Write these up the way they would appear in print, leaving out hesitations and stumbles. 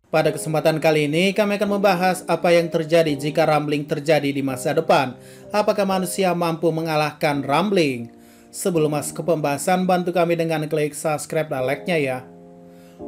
Pada kesempatan kali ini, kami akan membahas apa yang terjadi jika rumbling terjadi di masa depan. Apakah manusia mampu mengalahkan rumbling? Sebelum masuk ke pembahasan, bantu kami dengan klik subscribe dan like-nya ya.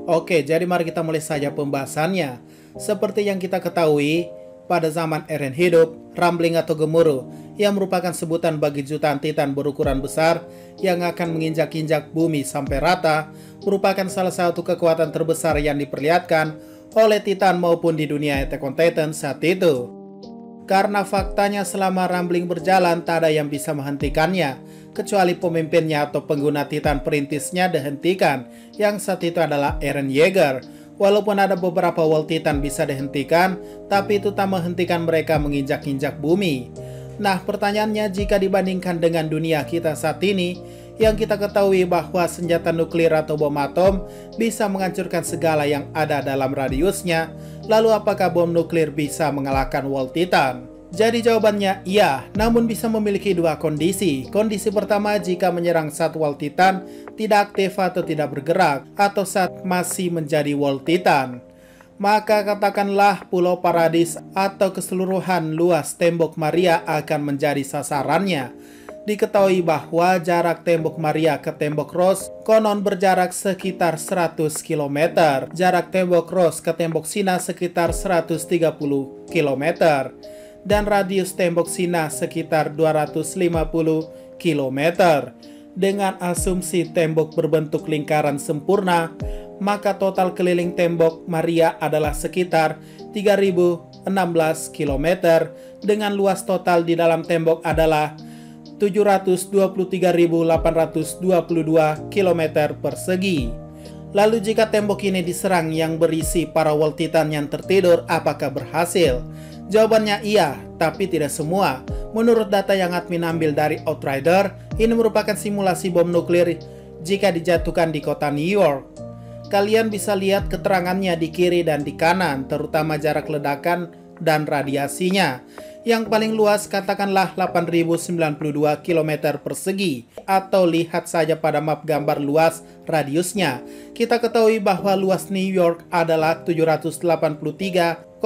Oke, jadi mari kita mulai saja pembahasannya. Seperti yang kita ketahui, pada zaman Eren hidup, rumbling atau gemuruh, yang merupakan sebutan bagi jutaan titan berukuran besar yang akan menginjak-injak bumi sampai rata, merupakan salah satu kekuatan terbesar yang diperlihatkan oleh Titan maupun di dunia Attack on Titan saat itu. Karena faktanya selama rumbling berjalan tak ada yang bisa menghentikannya, kecuali pemimpinnya atau pengguna Titan perintisnya dihentikan, yang saat itu adalah Eren Yeager. Walaupun ada beberapa World Titan bisa dihentikan, tapi itu tak menghentikan mereka menginjak-injak bumi. Nah, pertanyaannya, jika dibandingkan dengan dunia kita saat ini, yang kita ketahui bahwa senjata nuklir atau bom atom bisa menghancurkan segala yang ada dalam radiusnya, lalu apakah bom nuklir bisa mengalahkan World Titan? Jadi jawabannya iya, namun bisa memiliki dua kondisi. Kondisi pertama, jika menyerang saat World Titan tidak aktif atau tidak bergerak, atau saat masih menjadi World Titan. Maka katakanlah Pulau Paradis atau keseluruhan luas tembok Maria akan menjadi sasarannya. Diketahui bahwa jarak tembok Maria ke tembok Ross konon berjarak sekitar 100 km. Jarak tembok Ross ke tembok Sina sekitar 130 km. Dan radius tembok Sina sekitar 250 km. Dengan asumsi tembok berbentuk lingkaran sempurna, maka total keliling tembok Maria adalah sekitar 3016 km dengan luas total di dalam tembok adalah 723.822 km persegi. Lalu jika tembok ini diserang yang berisi para World Titan yang tertidur, apakah berhasil? Jawabannya iya, tapi tidak semua. Menurut data yang admin ambil dari Outrider, ini merupakan simulasi bom nuklir jika dijatuhkan di kota New York. Kalian bisa lihat keterangannya di kiri dan di kanan, terutama jarak ledakan dan radiasinya. Yang paling luas katakanlah 8092 km persegi, atau lihat saja pada map gambar luas radiusnya. Kita ketahui bahwa luas New York adalah 783,8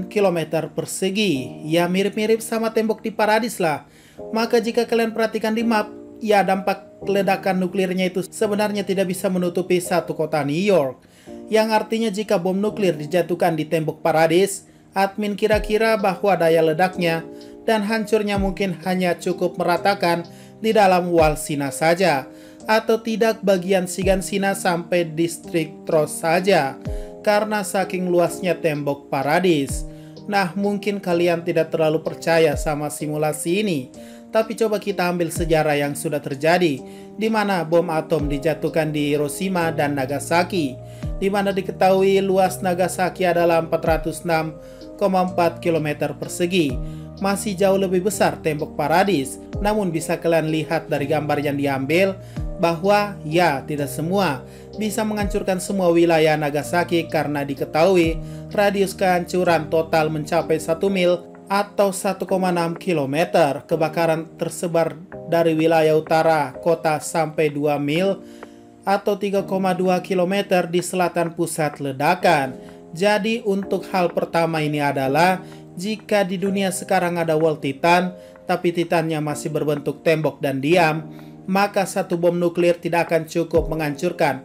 km persegi. Ya mirip-mirip sama tembok di Paradis lah. Maka jika kalian perhatikan di map, ya dampak ledakan nuklirnya itu sebenarnya tidak bisa menutupi satu kota New York. Yang artinya jika bom nuklir dijatuhkan di tembok Paradis, admin kira-kira bahwa daya ledaknya dan hancurnya mungkin hanya cukup meratakan di dalam wall Sina saja, atau tidak bagian Sigan Sina sampai distrik Trost saja, karena saking luasnya tembok Paradis. Nah, mungkin kalian tidak terlalu percaya sama simulasi ini, tapi coba kita ambil sejarah yang sudah terjadi, di mana bom atom dijatuhkan di Hiroshima dan Nagasaki, di mana diketahui luas Nagasaki adalah 406,4 km persegi. Masih jauh lebih besar tembok Paradis. Namun bisa kalian lihat dari gambar yang diambil bahwa ya tidak semua bisa menghancurkan semua wilayah Nagasaki, karena diketahui radius kehancuran total mencapai 1 mil atau 1,6 km. Kebakaran tersebar dari wilayah utara kota sampai 2 mil atau 3,2 km di selatan pusat ledakan. Jadi untuk hal pertama ini adalah, jika di dunia sekarang ada World Titan, tapi Titannya masih berbentuk tembok dan diam, maka satu bom nuklir tidak akan cukup menghancurkan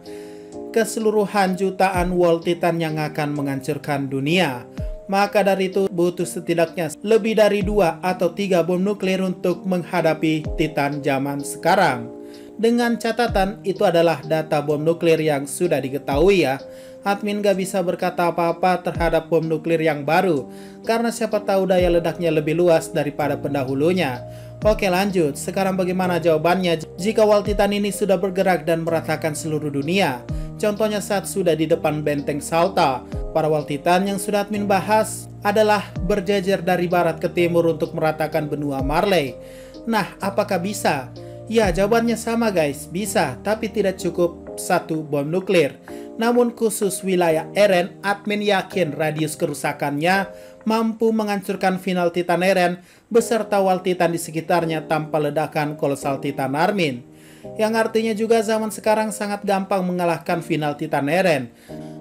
keseluruhan jutaan World Titan yang akan menghancurkan dunia. Maka dari itu butuh setidaknya lebih dari 2 atau 3 bom nuklir untuk menghadapi Titan zaman sekarang. Dengan catatan itu adalah data bom nuklir yang sudah diketahui ya. Admin gak bisa berkata apa-apa terhadap bom nuklir yang baru, karena siapa tahu daya ledaknya lebih luas daripada pendahulunya. Oke lanjut, sekarang bagaimana jawabannya jika World Titan ini sudah bergerak dan meratakan seluruh dunia? Contohnya saat sudah di depan benteng Salta. Para World Titan yang sudah admin bahas adalah berjejer dari barat ke timur untuk meratakan benua Marley. Nah, apakah bisa? Ya, jawabannya sama guys, bisa, tapi tidak cukup satu bom nuklir. Namun khusus wilayah Eren, admin yakin radius kerusakannya mampu menghancurkan final Titan Eren beserta World Titan di sekitarnya tanpa ledakan kolosal Titan Armin. Yang artinya juga zaman sekarang sangat gampang mengalahkan final Titan Eren.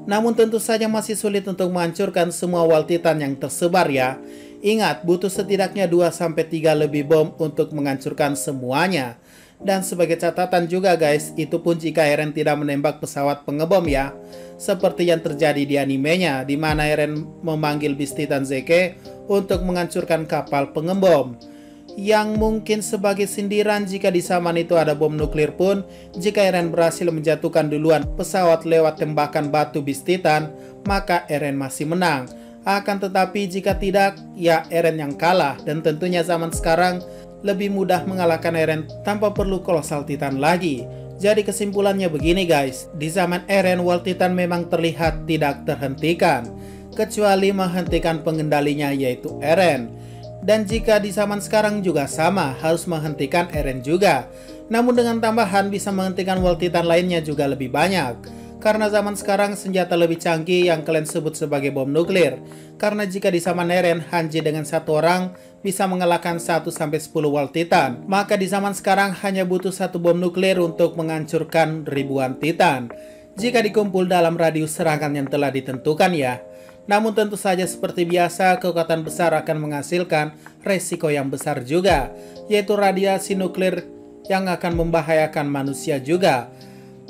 Namun tentu saja masih sulit untuk menghancurkan semua wall Titan yang tersebar ya. Ingat, butuh setidaknya 2-3 lebih bom untuk menghancurkan semuanya. Dan sebagai catatan juga guys, itu pun jika Eren tidak menembak pesawat pengebom ya. Seperti yang terjadi di animenya, di mana Eren memanggil Beast Titan Zeke untuk menghancurkan kapal pengebom. Yang mungkin sebagai sindiran jika di zaman itu ada bom nuklir pun, jika Eren berhasil menjatuhkan duluan pesawat lewat tembakan batu Beast Titan, maka Eren masih menang. Akan tetapi jika tidak, ya Eren yang kalah. Dan tentunya zaman sekarang lebih mudah mengalahkan Eren tanpa perlu Colossal Titan lagi. Jadi kesimpulannya begini guys, di zaman Eren wall Titan memang terlihat tidak terhentikan, kecuali menghentikan pengendalinya yaitu Eren. Dan jika di zaman sekarang juga sama, harus menghentikan Eren juga. Namun dengan tambahan bisa menghentikan wall Titan lainnya juga lebih banyak. Karena zaman sekarang senjata lebih canggih yang kalian sebut sebagai bom nuklir. Karena jika di zaman Eren, Hanji dengan satu orang bisa mengalahkan 1-10 wall Titan, maka di zaman sekarang hanya butuh satu bom nuklir untuk menghancurkan ribuan Titan. Jika dikumpul dalam radius serangan yang telah ditentukan ya. Namun tentu saja seperti biasa, kekuatan besar akan menghasilkan resiko yang besar juga, yaitu radiasi nuklir yang akan membahayakan manusia juga.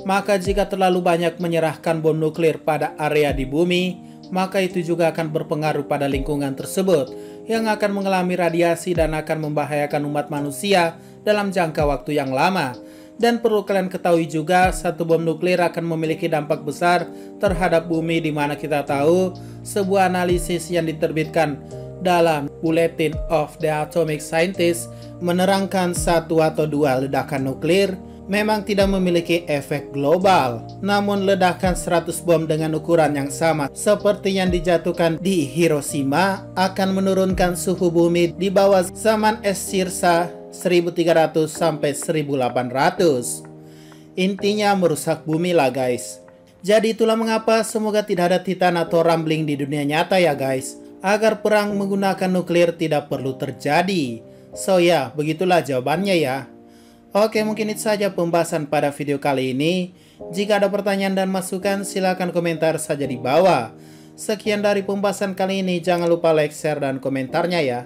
Maka jika terlalu banyak menyerahkan bom nuklir pada area di bumi, maka itu juga akan berpengaruh pada lingkungan tersebut yang akan mengalami radiasi dan akan membahayakan umat manusia dalam jangka waktu yang lama. Dan perlu kalian ketahui juga, satu bom nuklir akan memiliki dampak besar terhadap bumi, di mana kita tahu sebuah analisis yang diterbitkan dalam Bulletin of the Atomic Scientist menerangkan 1 atau 2 ledakan nuklir memang tidak memiliki efek global. Namun ledakan 100 bom dengan ukuran yang sama seperti yang dijatuhkan di Hiroshima akan menurunkan suhu bumi di bawah zaman es sirsa 1300 sampai 1800. Intinya merusak bumi lah guys. Jadi itulah mengapa semoga tidak ada Titan atau Rumbling di dunia nyata ya guys, agar perang menggunakan nuklir tidak perlu terjadi. So ya, begitulah jawabannya ya. Oke, mungkin itu saja pembahasan pada video kali ini. Jika ada pertanyaan dan masukan, silahkan komentar saja di bawah. Sekian dari pembahasan kali ini, jangan lupa like, share, dan komentarnya ya.